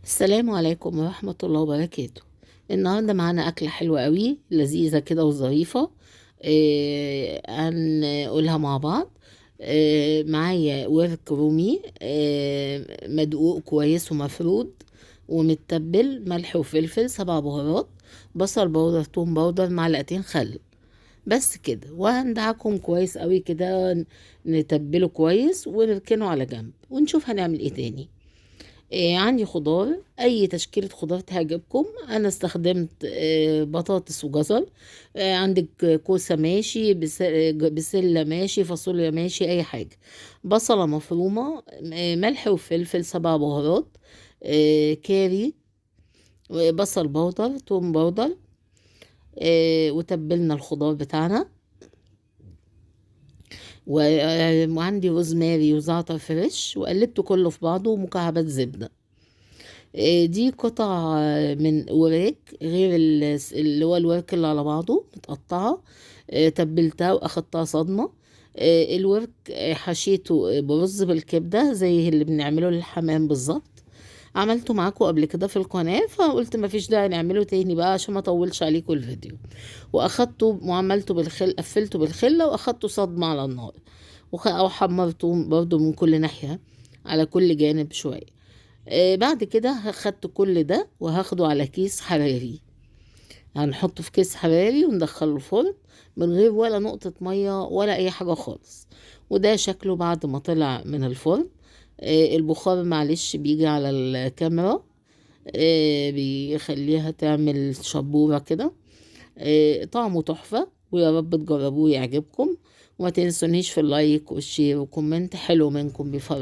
السلام عليكم ورحمة الله وبركاته. النهاردة معانا أكلة حلوة قوي لذيذة كده وظريفة. هنقولها مع بعض. معايا ورك رومي مدقوق كويس ومفرود ومتبل، ملح وفلفل، 7 بهارات، بصل بودر، توم بودر، معلقتين خل. بس كده، وهندعكم كويس قوي كده، نتبله كويس ونركنه على جنب ونشوف هنعمل ايه تاني. عندي خضار، اي تشكيلة خضار تعجبكم. انا استخدمت بطاطس وجزر. عندك كوسة ماشي، بسلة ماشي، فاصوليا ماشي، اي حاجة. بصلة مفرومة، ملح وفلفل، 7 بهارات، كاري، بصل بودر، توم بودر. وتبلنا الخضار بتاعنا. وعندي روزماري وزعتر فريش، وقلبته كله في بعضه، ومكعبات زبدة. دي قطع من وراك، غير اللي هو الورك اللي على بعضه متقطعة. تبلتها واخدتها صدمة. الورك حشيته برز بالكبدة زي اللي بنعمله للحمام بالظبط. عملته معاكم قبل كده في القناة، فقلت مفيش داعي نعمله تاني بقى عشان ما اطولش عليكم الفيديو. واخدته وعملته قفلته بالخلة، واخدته صدمة على النار. او حمرته برضو من كل ناحية، على كل جانب شوية. بعد كده هاخدت كل ده وهاخده على كيس حراري. هنحطه في كيس حراري وندخله الفرن من غير ولا نقطة مية ولا أي حاجة خالص. وده شكله بعد ما طلع من الفرن. البخار معلش بيجي على الكاميرا، بيخليها تعمل شبورة كده. طعمه تحفة، ويا رب تجربوه يعجبكم. وما تنسونيش في اللايك والشير وكومنت حلو منكم بيفرح.